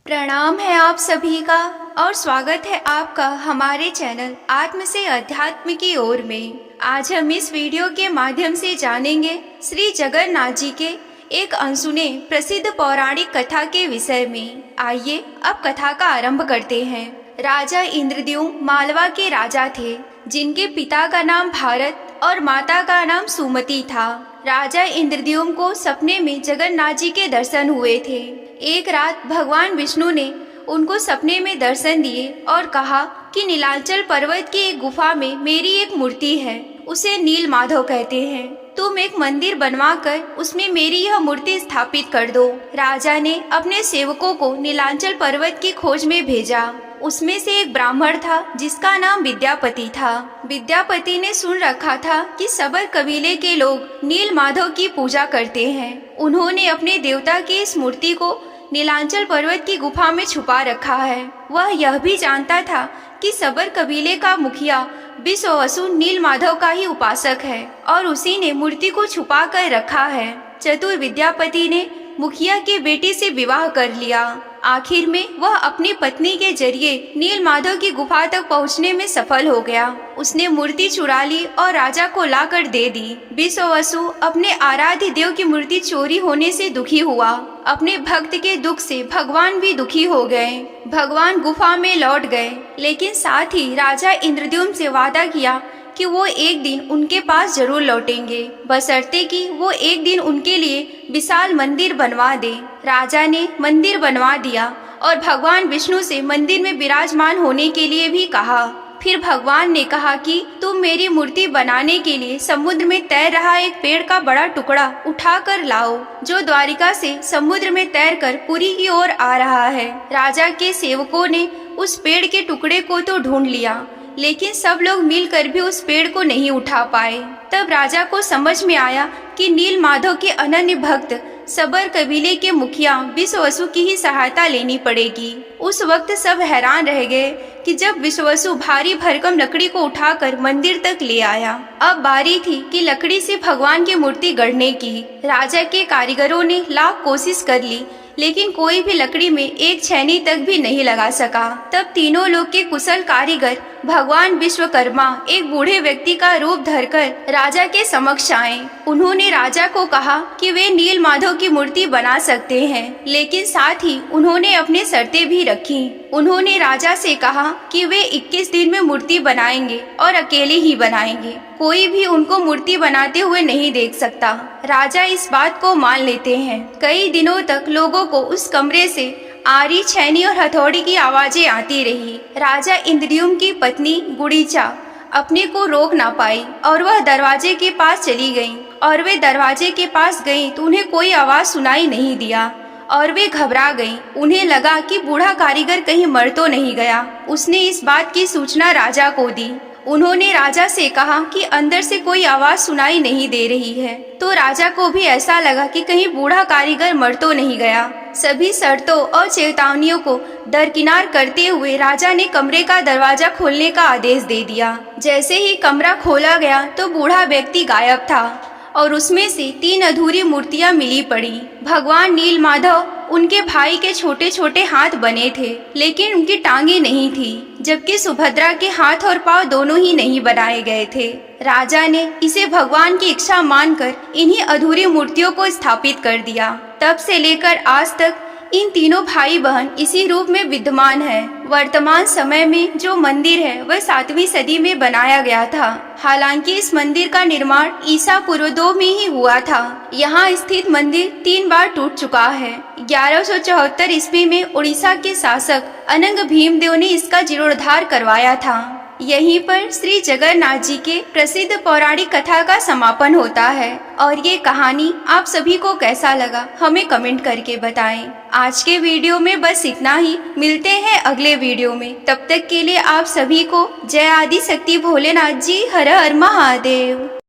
प्रणाम है आप सभी का और स्वागत है आपका हमारे चैनल आत्म से अध्यात्म की ओर में। आज हम इस वीडियो के माध्यम से जानेंगे श्री जगन्नाथ जी के एक अनसुने प्रसिद्ध पौराणिक कथा के विषय में। आइए अब कथा का आरंभ करते हैं। राजा इंद्रद्युम्न मालवा के राजा थे, जिनके पिता का नाम भारत और माता का नाम सुमति था। राजा इंद्रद्युम्न को सपने में जगन्नाथ जी के दर्शन हुए थे। एक रात भगवान विष्णु ने उनको सपने में दर्शन दिए और कहा कि नीलांचल पर्वत की एक गुफा में मेरी एक मूर्ति है, उसे नील माधव कहते हैं। तुम एक मंदिर बनवाकर उसमें मेरी यह मूर्ति स्थापित कर दो। राजा ने अपने सेवकों को नीलांचल पर्वत की खोज में भेजा। उसमें से एक ब्राह्मण था जिसका नाम विद्यापति था। विद्यापति ने सुन रखा था कि सबर कबीले के लोग नील माधव की पूजा करते हैं। उन्होंने अपने देवता की इस मूर्ति को नीलांचल पर्वत की गुफा में छुपा रखा है। वह यह भी जानता था कि सबर कबीले का मुखिया विश्ववसु नील माधव का ही उपासक है और उसी ने मूर्ति को छुपा कर रखा है। चतुर विद्यापति ने मुखिया की बेटी से विवाह कर लिया। आखिर में वह अपनी पत्नी के जरिए नील माधव की गुफा तक पहुंचने में सफल हो गया। उसने मूर्ति चुरा ली और राजा को लाकर दे दी। विश्ववसु अपने आराध्य देव की मूर्ति चोरी होने से दुखी हुआ। अपने भक्त के दुख से भगवान भी दुखी हो गए। भगवान गुफा में लौट गए, लेकिन साथ ही राजा इंद्रद्युम्न से वादा किया कि वो एक दिन उनके पास जरूर लौटेंगे, बशर्ते कि वो एक दिन उनके लिए विशाल मंदिर बनवा दे। राजा ने मंदिर बनवा दिया और भगवान विष्णु से मंदिर में विराजमान होने के लिए भी कहा। फिर भगवान ने कहा कि तुम मेरी मूर्ति बनाने के लिए समुद्र में तैर रहा एक पेड़ का बड़ा टुकड़ा उठा कर लाओ, जो द्वारिका से समुद्र में तैरकर पुरी की ओर आ रहा है। राजा के सेवकों ने उस पेड़ के टुकड़े को तो ढूंढ लिया, लेकिन सब लोग मिलकर भी उस पेड़ को नहीं उठा पाए। तब राजा को समझ में आया कि नील माधव के अनन्य भक्त सबर कबीले के मुखिया विश्ववसु की ही सहायता लेनी पड़ेगी। उस वक्त सब हैरान रह गए कि जब विश्ववसु भारी भरकम लकड़ी को उठाकर मंदिर तक ले आया। अब बारी थी कि लकड़ी से भगवान की मूर्ति गढ़ने की। राजा के कारीगरों ने लाख कोशिश कर ली, लेकिन कोई भी लकड़ी में एक छैनी तक भी नहीं लगा सका। तब तीनों लोग के कुशल कारीगर भगवान विश्वकर्मा एक बूढ़े व्यक्ति का रूप धरकर राजा के समक्ष आए। उन्होंने राजा को कहा कि वे नील माधव की मूर्ति बना सकते हैं, लेकिन साथ ही उन्होंने अपनी शर्तें भी रखी। उन्होंने राजा से कहा कि वे 21 दिन में मूर्ति बनाएंगे और अकेले ही बनाएंगे, कोई भी उनको मूर्ति बनाते हुए नहीं देख सकता। राजा इस बात को मान लेते हैं। कई दिनों तक लोगों को उस कमरे से आरी, छैनी और हथौड़ी की आवाजें आती रही। राजा इंद्रद्युम्न की पत्नी गुड़ीचा अपने को रोक ना पाई और वह दरवाजे के पास चली गईं। और वे दरवाजे के पास गईं तो उन्हें कोई आवाज सुनाई नहीं दिया और वे घबरा गईं। उन्हें लगा कि बूढ़ा कारीगर कहीं मर तो नहीं गया। उसने इस बात की सूचना राजा को दी। उन्होंने राजा से कहा कि अंदर से कोई आवाज सुनाई नहीं दे रही है। तो राजा को भी ऐसा लगा कि कहीं बूढ़ा कारीगर मर तो नहीं गया। सभी शर्तों और चेतावनियों को दरकिनार करते हुए राजा ने कमरे का दरवाजा खोलने का आदेश दे दिया। जैसे ही कमरा खोला गया तो बूढ़ा व्यक्ति गायब था और उसमें से 3 अधूरी मूर्तियां मिली पड़ी। भगवान नील माधव, उनके भाई के छोटे छोटे हाथ बने थे, लेकिन उनकी टांगे नहीं थी, जबकि सुभद्रा के हाथ और पांव दोनों ही नहीं बनाए गए थे। राजा ने इसे भगवान की इच्छा मानकर इन्हीं अधूरी मूर्तियों को स्थापित कर दिया। तब से लेकर आज तक इन तीनों भाई बहन इसी रूप में विद्यमान है। वर्तमान समय में जो मंदिर है वह 7वीं सदी में बनाया गया था। हालांकि इस मंदिर का निर्माण ईसा पूर्व 2 में ही हुआ था। यहाँ स्थित मंदिर 3 बार टूट चुका है। 1174 ईस्वी में उड़ीसा के शासक अनंग भीमदेव ने इसका जीर्णोद्धार करवाया था। यहीं पर श्री जगन्नाथ जी के प्रसिद्ध पौराणिक कथा का समापन होता है। और ये कहानी आप सभी को कैसा लगा हमें कमेंट करके बताएं। आज के वीडियो में बस इतना ही। मिलते हैं अगले वीडियो में। तब तक के लिए आप सभी को जय आदि शक्ति भोलेनाथ जी हर हर महादेव।